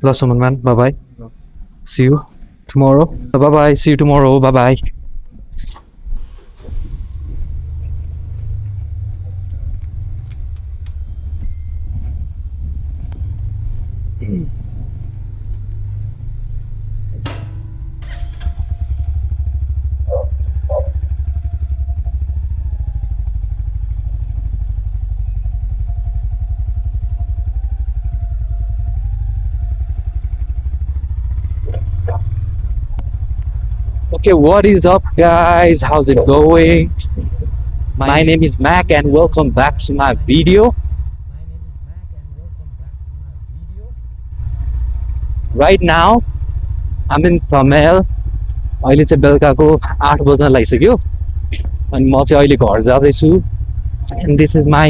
Last one, man. Bye bye. See you tomorrow. Bye bye. See you tomorrow. Bye bye. Okay, what is up, guys? How's it going? My name is Mac, and welcome back to my video. Right now, I'm in Thamel. अहिले चाहिँ बेलुकाको 8 बज्न लागिसक्यो अनि म चाहिँ अहिले घर जाँदैछु and this is my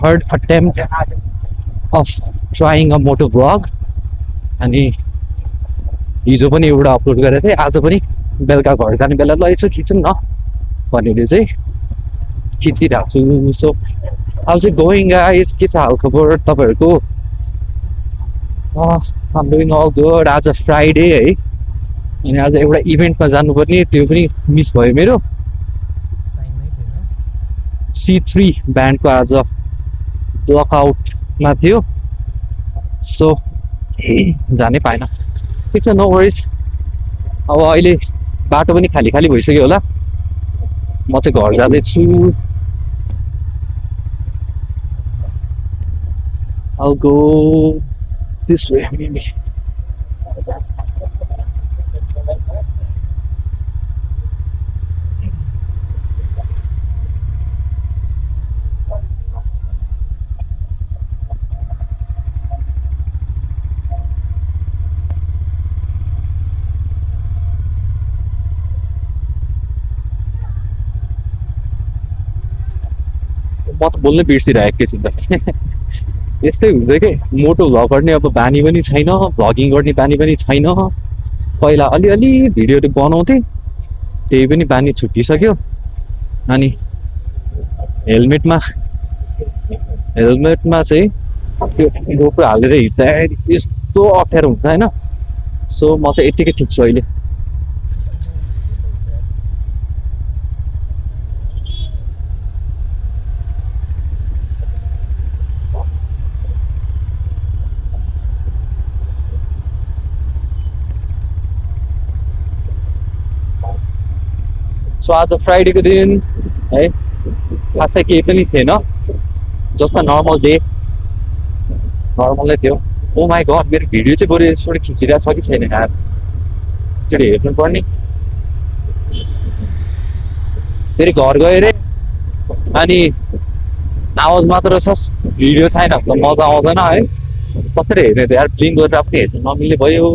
third attempt of trying a moto vlog अनि हिजो पनि एउटा अपलोड गरेको थिएँ आज पनि बेलुका घर जाने बेला ल यसो खिचौँ न भनेर चाहिँ खिचिरहेको छु सो हाउ चाहिँ गोइङ गाइस के छ हालखबर तपाईँहरूको आम डुइङ अल गुड आज फ्राइडे है अनि आज एउटा इभेन्टमा जानुपर्ने त्यो पनि मिस भयो मेरो C3 ब्यान्डको आज ब्लकआउटमा थियो सो जानै पाएन ठिक छ नो वरिज अब अहिले बाटो पनि खाली खाली भइसक्यो होला म चाहिँ घर जाँदैछु I'll go this way maybe म त बोल्नै बिर्सिरहेको एकैछिन त यस्तै हुन्छ कि मोटो भ्लग गर्ने अब बानी पनि छैन भ्लगिङ गर्ने बानी पनि छैन पहिला अलिअलि भिडियोहरू बनाउँथेँ त्यही पनि बानी छुटिसक्यो अनि हेलमेटमा चाहिँ त्यो गोप्रो हालेर हिँड्दाखेरि यस्तो अप्ठ्यारो हुन्छ होइन सो म चाहिँ यत्तिकै ठिक छु अहिले सो आज फ्राइडेको दिन है खासै केही पनि थिएन जस्तो नर्मल डे नर्मलै थियो ओ माई गड मेरो भिडियो चाहिँ बरु यसबाट खिचिरहेको छ कि छैन यार एकचोटि हेर्नुपर्ने फेरि घर गएँ रे अनि आवाज मात्र छ भिडियो छैन त मजा आउँदैन है कसरी हेर्ने त यार ब्लिङ गरेर पनि हेर्नु नमिल्ने भयो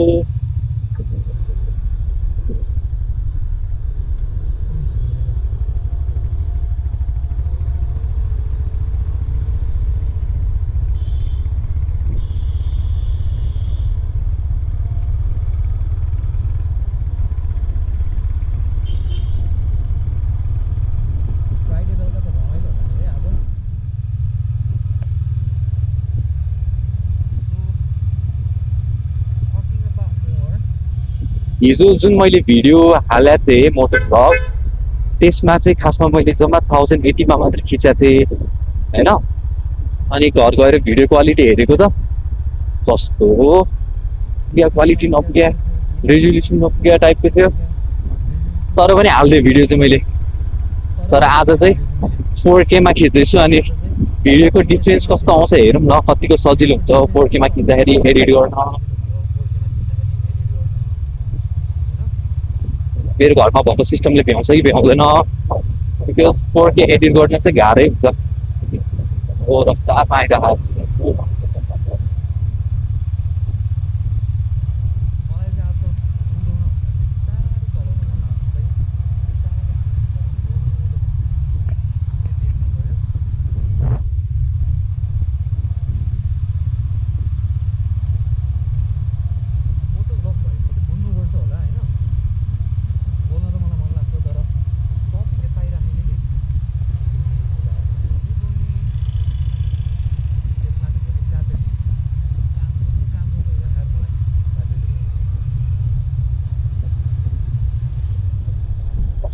हिजो जुन मैले भिडियो हालेको थिएँ मोटो भ्लग त्यसमा चाहिँ खासमा मैले जम्मा 1080 मा मात्र खिचेको थिएँ होइन अनि घर गएर भिडियो क्वालिटी हेरेको त कस्तो हो क्वालिटी नपुग्या रेजुल्युसन नपुग्या टाइपको थियो तर पनि हाल्दै भिडियो चाहिँ मैले तर आज चाहिँ 4K मा खिच्दैछु अनि भिडियोको डिफ्रेन्स कस्तो आउँछ हेरौँ न कतिको सजिलो हुन्छ 4K मा खिच्दाखेरि एडिट गर्न मेरो घरमा भएको सिस्टमले भ्याउँछ कि भ्याउँदैन बिकज 4K एडिट गर्न चाहिँ गाह्रै हुन्छ हो रफ्तार पाइरहेको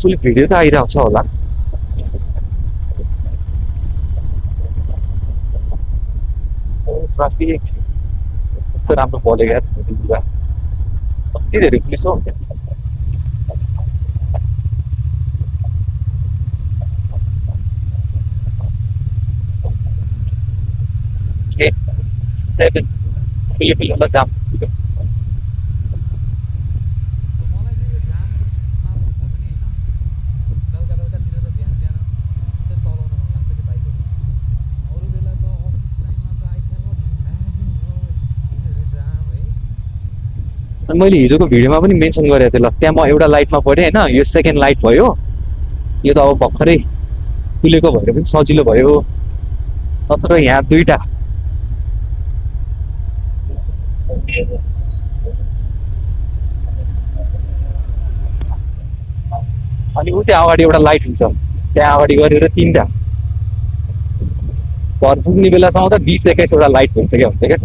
फुल भिडियो त आइरहेको छ होला। ट्राफिक कस्तो राम्रो बोलेको यार मोदी कुरा कति धेरै पुलिस हो। ए 7 पुलिस पुलिसमा जाम। सो मलाई चाहिँ यो जाममा भन्दा पनि होइन बेलुका बेलुकातिर र बिहान बिहान चाहिँ चलाउन मन लाग्छ कि बाइकहरू। अरू बेला त अफिस टाइममा त I can not imagine bro यति धेरै जाम है। अनि मैले हिजोको भिडियोमा पनि मेन्सन गरेको थिएँ ल, त्यहाँ म एउटा लाइटमा पढेँ होइन, यो सेकेन्ड लाइट भयो, यो त अब भर्खरै खुलेको भएर पनि सजिलो भयो, नत्र यहाँ दुईटा। अनि ऊ त्यहाँ अगाडि एउटा लाइट हुन्छ, त्यहाँ अगाडि गरेर तिनवटा, घर पुग्ने बेलासम्म त 20-21वटा लाइट भइसक्यो हुन्छ क्या।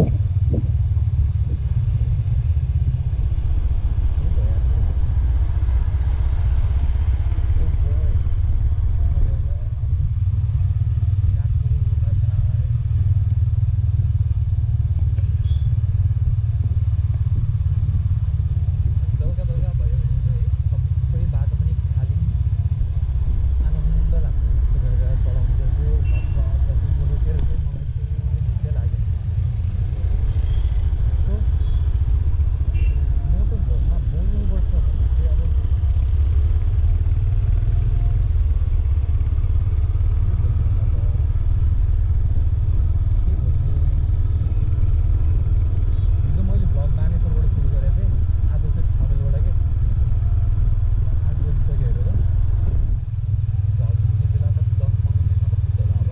ठुलो भयो यार मेरो फोन पनि। ओ बोय बेलुका काठमाडौँ बाई बेलुका बेलुका भयो भने चाहिँ है सबै बाटो पनि खाली आनन्द लाग्छ यस्तो गरेर चलाउनु चाहिँ त्यो हटस्पट बसेको रोकेर चाहिँ मलाई चाहिँ निकै लाग्यो। सो मोटो भ्लगमा बोल्नुपर्छ भने चाहिँ अब के बोल्ने होला त के बोल्ने। हिजो मैले भ्लग बानेश्वरबाट सुरु गरेको थिएँ, आज चाहिँ थमेलबाट के ल 8 बजिसक्यो हेरेर घर पुग्ने बेला कति 10-15 मिनटमा त पुग्छ होला अब।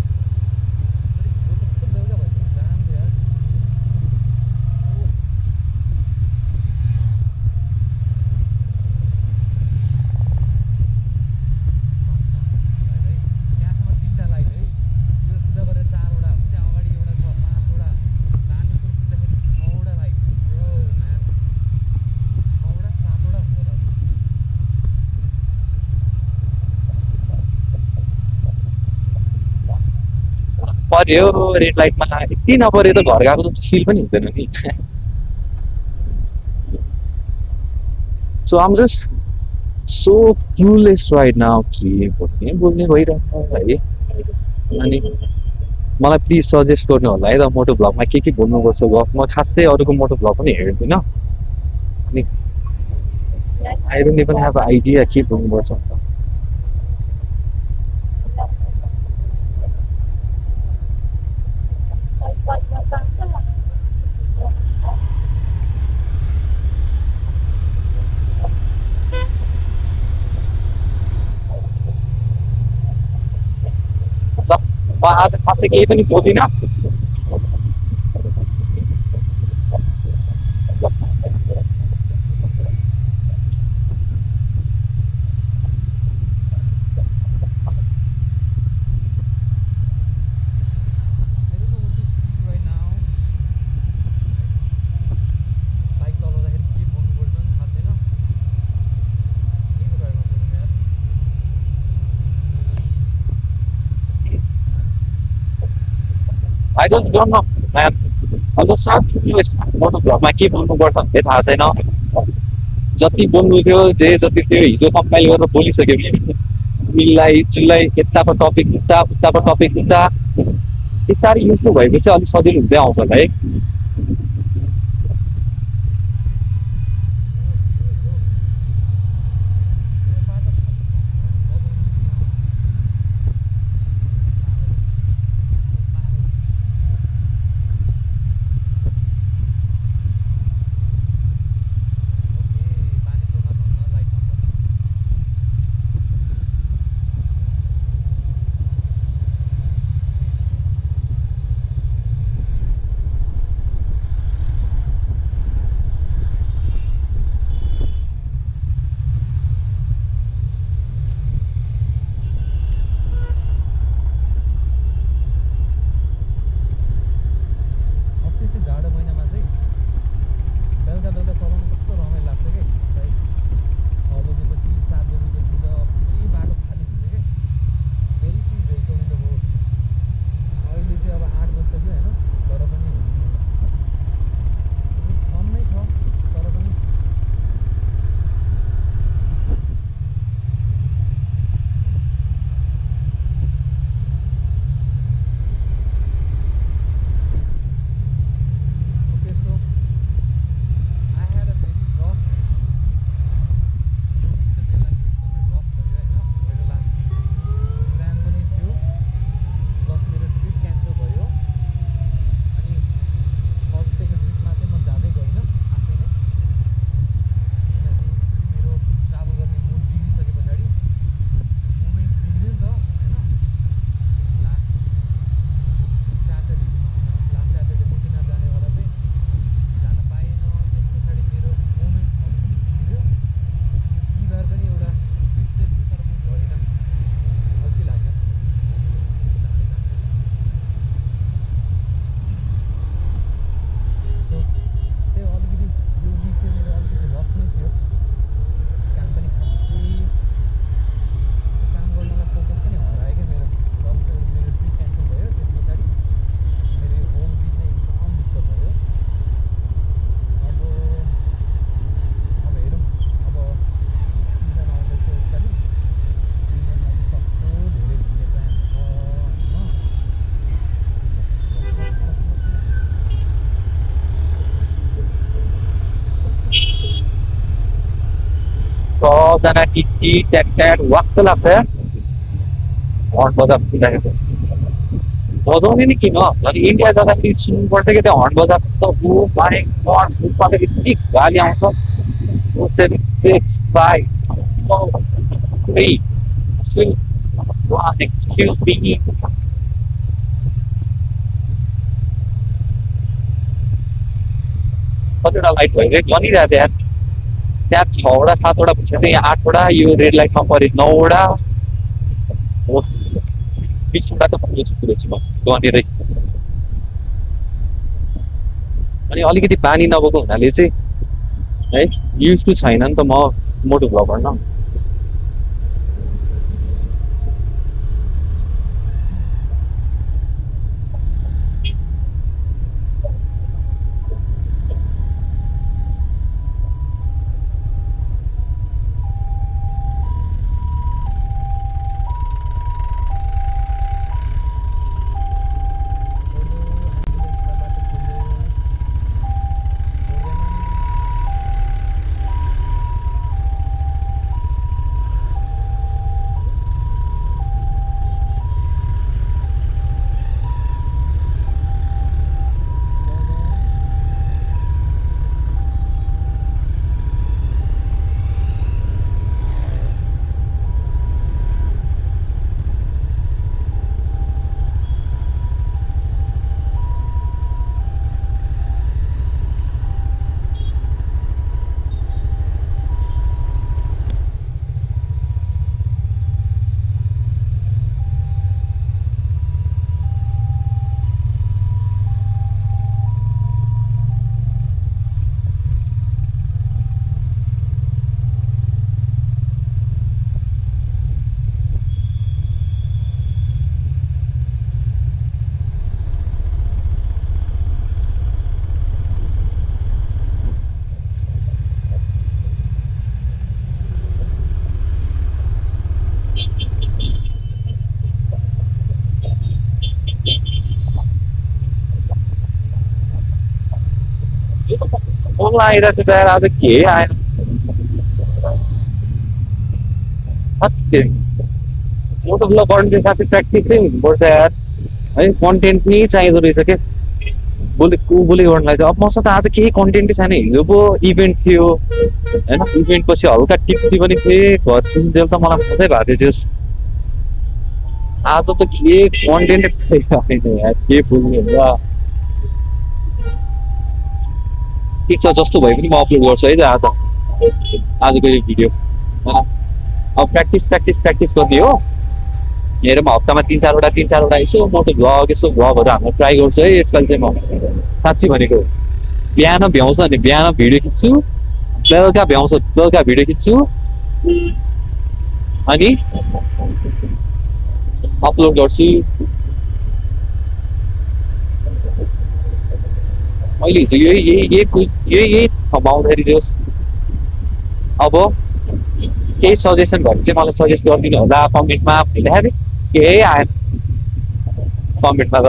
तर हिजो कस्तो बेलुका भयो भने जाम थियो यार। ओह लाइट है त्यहाँसम्म 3टा लाइट है, यो सिधा गरेर 4वटा, उता अगाडि एउटा छ 5वटा, बानेश्वर पुग्दाखेरि 6वटा लाइट ब्रो म्यान। 6वटा 7वटा हुन्छ होला अझै। पर्यो रेड लाइटमा यति नपरे त घर गएको जस्तो फिल पनि हुँदैन नि। So I'm just so clueless right now, के बोल्ने बोल्ने भइरहेको है। अनि मलाई प्लिज सजेस्ट गर्नु होला है त, मोटो भ्लगमा के बोल्नुपर्छ गफ। म खासै अरूको मोटो भ्लग पनि हेर्दिनँ, अनि I don't even have idea के बोल्नुपर्छ। ल म आज खासै केही पनि बोल्दिनँ। I don't know what to speak right now है। बाइक चलाउँदाखेरि के बोल्नुपर्छ नि थाहा छैन, केको बारेमा बोलौँ यार। I just don't know ma'am, अब सब मोटो भ्लगमा के बोल्नुपर्छ भन्ने थाहा छैन। जति बोल्नु थियो जे जति थियो हिजो कम्पाइल गरेर बोलिसक्यो कि मिललाई चिल्लाई यताको टपिक उता उताको टपिक उता, बिस्तारै युज टु भएपछि अलिक सजिलो हुँदै आउँछ होला है। ओ यो यो बाटो खाली छ भने हर्न बजाउनु कि नबजाउनु पागल हुने पागल पागल। ओके बानेश्वरमा धन्न लाइट नपर्ने। अस्ति चाहिँ जाडो महिनामा चाहिँ बेलुका बेलुका चलाउनु कस्तो रमाइलो लाग्छ कि लाइक 6 बजेपछि 7 बजेपछि त पुरै सबजना टिटी ट्याट ट्याट वाक्क लाग्छ यार हर्न बजाएको बजाउने नि किन झन् इन्डिया जाँदाखेरि सुन्नुपर्छ कि त्यो हर्न बजाएको त ऊ माई गड फुटपाथ यति गाली आउँछ 765 3 2 1 एक्सक्युज मी कतिवटा लाइट भइरहेको गनिरहेको थियो यार त्यहाँ 6वटा 7वटा भइसक्यो थियो यहाँ 8वटा यो रेड लाइटमा परे 9वटा हो 20वटा त पुगेछु म गनेरै अनि अलिकति बानी नभएको हुनाले चाहिँ है युज टु छैन नि त म मोटो भ्लग गर्न बोल्न आइरहेको थियो यार आज के आएन मोटो भ्लग गर्नु साथै प्र्याक्टिसै हुनुपर्छ यार है कन्टेन्ट नै चाहिँदो रहेछ क्या बोले गर्नलाई चाहिँ अब मसँग त आज केही कन्टेन्टै छैन हिजो पो इभेन्ट थियो होइन इभेन्ट पछि हल्का टिप्ती पनि थिएँ घर छिन्जेल त मलाई मजै भएको थियो जस आज त के कन्टेन्टै छैन यार के बोल्ने होला ठिक छ जस्तो भए पनि म अपलोड गर्छु है त आजको यो भिडियो होइन अब प्र्याक्टिस गर्ने हो हेर म हप्तामा 3-4वटा यसो मोटो भ्लग यसो भ्लगहरू हाल्न ट्राई गर्छु है यसपालि चाहिँ म साँच्ची भनेको बिहान भ्याउँछ भने बिहान भिडियो खिच्छु बेलुका भ्याउँछ बेलुका भिडियो खिच्छु अनि अपलोड गर्छु मैले हिजो यही ठाउँमा आउँदाखेरि जोस् अब केही सजेसन भयो भने चाहिँ मलाई सजेस्ट गरिदिनु होला कमेन्टमा भन्दाखेरि केही आएन कमेन्टमा त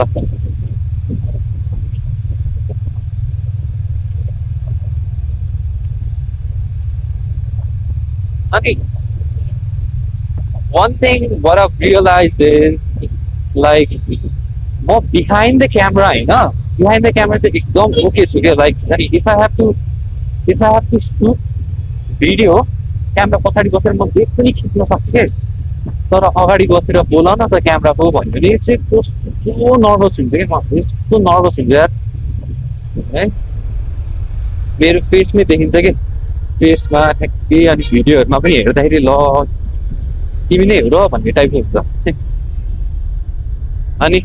अनि one thing what I've realized is like म behind the camera होइन behind the camera चाहिँ एकदम ओके छु क्या like if I have to shoot video camera पछाडि बसेर म देख पनि खिच्न सक्छु तर अगाडि बसेर बोल न त क्यामेराको भन्यो भने चाहिँ कस्तो नर्भस हुन्छ क्या म यस्तो नर्भस हुन्छ यार है मेरो फेसमै देखिन्छ कि फेसमा ठ्याक्कै अनि भिडियोहरूमा पनि हेर्दाखेरि ल तिमी नै हेर भन्ने टाइपको हुन्छ अनि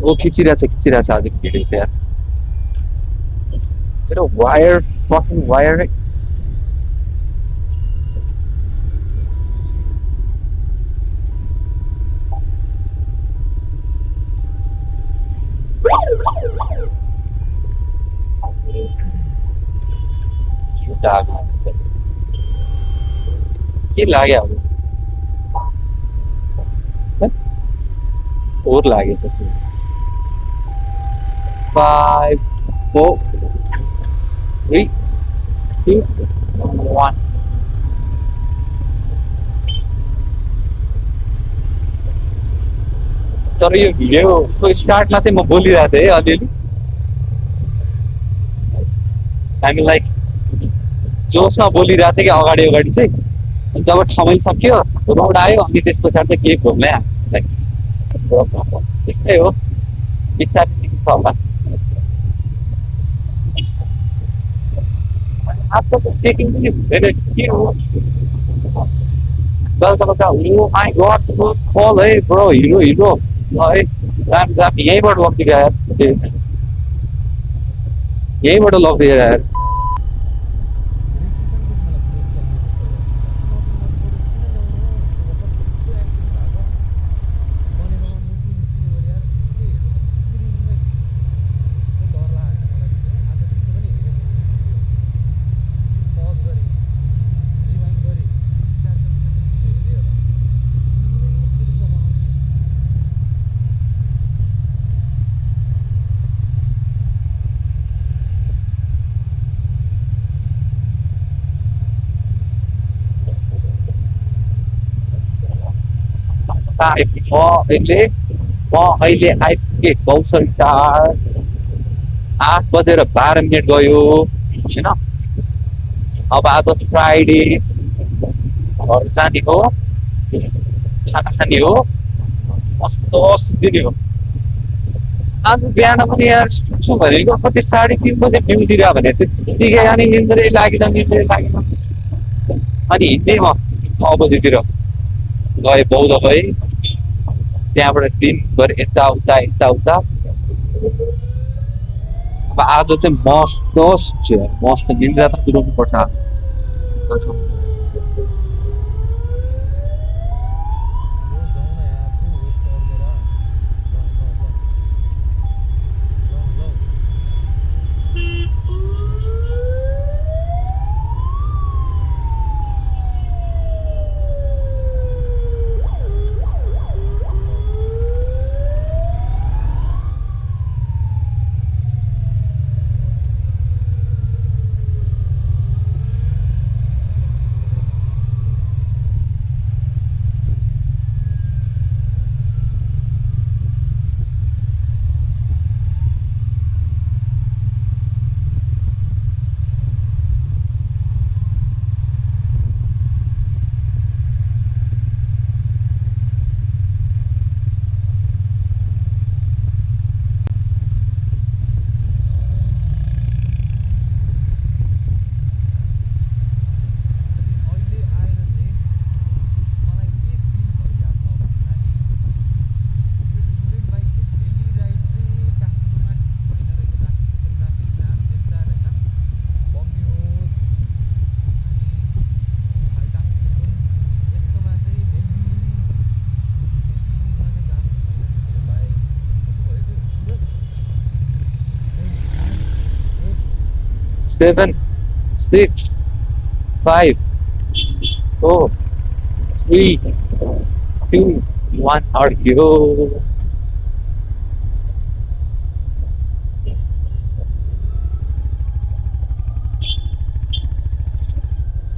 ओ खिचिरहेछ आज भिडियो चाहिँ यार मेरो वायर फकिङ वायर के लाग्यो अब फोर लाग्यो 5 4 3 2 1 तर यो भिडियोको स्टार्टमा चाहिँ म बोलिरहेको थिएँ है अलिअलि हामी लाइक जोसमा बोलिरहेको थिएँ कि अगाडि अगाडि चाहिँ अनि जब ठमेल सक्यो रोड आयो अनि त्यस पछाडि चाहिँ केही घुम्नै लाइक त्यस्तै हो बिस्तारै सिक्छ होला आज त चेकिङ पनि हुँदैन के हो बेलुका ओ माई गड क्लोज कल है ब्रो हिरो हिरो ल है राम राम यहीँबाट लगिदियो यार यहीँबाट लगिदियो यार साला रिसिसन पनि मलाई क्लोज गरिदिएको जस्तो नसुन्नु पऱ्यो किन ल्याउनु हो हिजो भर्खर कस्तो एक्सिडेन्ट भएको बनेकोमा मुटु निस्किने गरी यार के हेर्नु कसरी हिँड्दै कस्तो डर लाग्यो होइन मलाई दिदी आज दिउँसो पनि हेरेँ मैले त्यो भिडियो एकछिन पज गरेँ रिवाइन्ड गरेँ 3-4 चोटि मैले भिडियो हेरेँ होला जिउँदै कसरी बनाउने म अहिले आइपुगेँ कौशल टार 8:12 गयो होइन अब आज फ्राइडे घर जाने हो खाना खाने हो कस्तो सुत्दिने हो आज बिहान पनि यार सुत्छु भनेको कति 3:30 बजे ड्युटी गयो भने त्यतिकै अनि निन्द्रै लागेन अनि हिँड्दै म 6 बजेतिर गएँ बौद्ध गएँ त्यहाँबाट दिनभरि यताउता अब आज चाहिँ मस्त सुत्छु यार मस्त निन्द्रा त पुऱ्याउनु पर्छ आज लु जाउँ न यार थु यस्तो अड्केर ल ल ल लौ लौ लौ अनि अहिले आएर चाहिँ मलाई के फिल भइरहेछ भन्दा नि यो टुरेन बाइक चाहिँ डेली राइड चाहिँ काठमाडौँमा ठिक छैन रहेछ काठमाडौँको ट्राफिक जाम त्यस्ता होइन बम्पी रोड्स अनि खाल्टाङ खुल्टुङ यस्तोमा चाहिँ डेली युजमा चाहिँ काम छैन रहेछ यो बाइक कति भयो त्यो टुवेल्भ 7 6 5 4 3 2 1 अड्कियो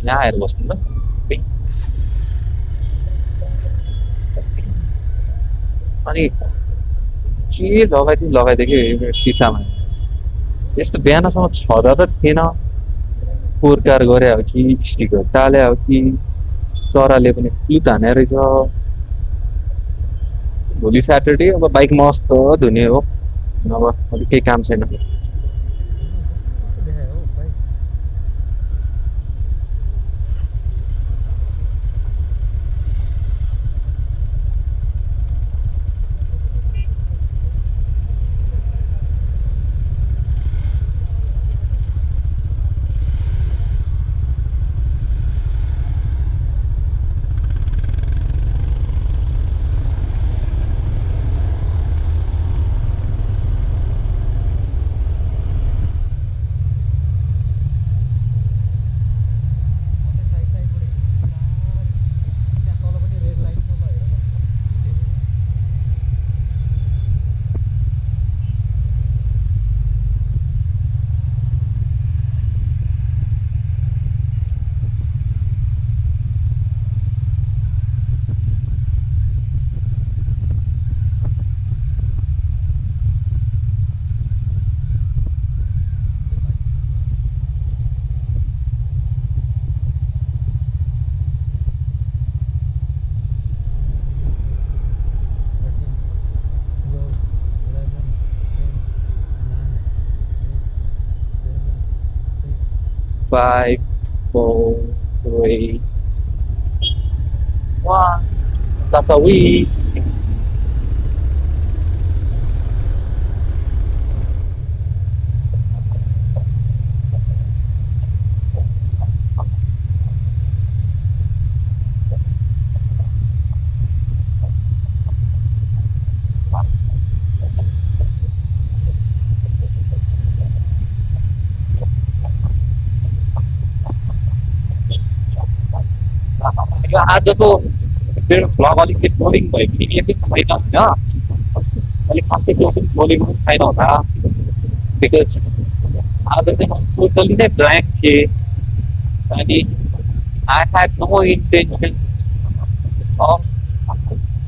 यहाँ आएर बस्नु ल अनि के लगाइदियो कि सिसामा यस्तो बिहानसम्म छँदा त थिएन पोरकार गरे हो कि स्टिकर टाले हो कि चराले पनि फ्लुट हाने रहेछ भोलि स्याटरडे अब बाइक मस्त धुने हो अब अरू केही काम छैन कस्तो कस्तो देखायो हो बाइक 5, 4, 3, 1. Tatawid. यो आजको मेरो भ्लग अलिकति बोरिङ भयो कि केही पनि छैन होइन अलिक खासै केही पनि बोलिङ पनि छैन होला बिकज आज चाहिँ म टोटली नै ब्ल्याङ्क थिएँ अनि I had no intention of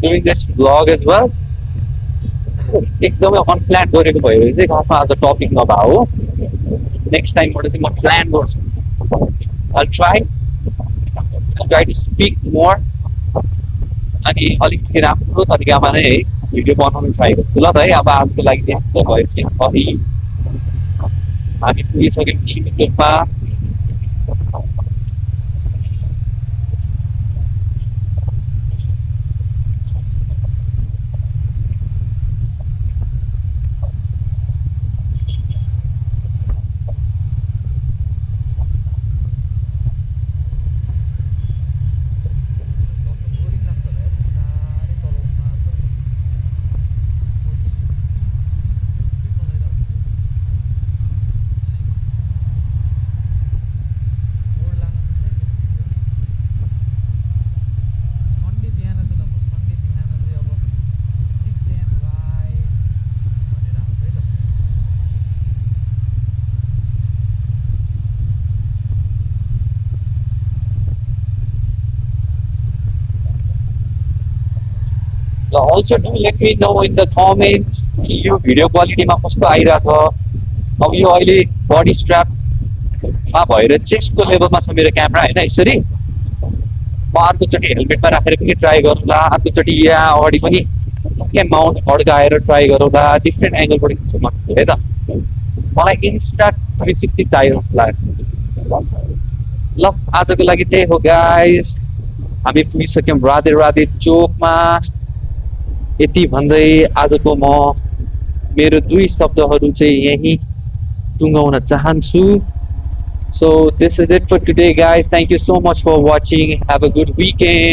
doing this vlog as well एकदमै अनप्लान गरेको भयो भने चाहिँ खासमा आज टपिक नभए हो नेक्स्ट टाइमबाट चाहिँ म प्लान गर्छु I try to speak more अनि अलिकति राम्रो तरिकामा नै है भिडियो बनाउनु ट्राई गर्छु ल त है अब आजको लागि त्यस्तो भएपछि सरी हामी पुगिसक्यौँ टिममा बोरिङ लाग्छ होला यार बिस्तारै चलाउनुमा बोर्ड लाग्न सक्छ है मेरो भिडियो सन्डे बिहान चाहिँ ल म सन्डे बिहान चाहिँ अब 6 AM राइट भनेर हाल्छु है त also do let me know in the comments यो भिडियो क्वालिटीमा कस्तो आइरहेछ अब यो अहिले बडी स्ट्र्यापमा भएर चेस्टको लेभलमा छ मेरो क्यामेरा होइन यसरी म अर्कोचोटि हेलमेटमा राखेर पनि ट्राई गरौँला अर्कोचोटि यहाँ अगाडि पनि टक्कै माउन्ट अड्काएर ट्राई गरौँला डिफ्रेन्ट एङ्गलबाट खिच्छु मन है त मलाई इन्स्टा 360 चाहियो जस्तो लाग्यो ल आजको लागि त्यही हो गाइस हामी पुगिसक्यौँ राधे राधे चोकमा यति भन्दै आजको म मेरो दुई शब्दहरू चाहिँ यही टुङ्गाउन चाहन्छु so this is it for today guys thank you so much for watching have a good weekend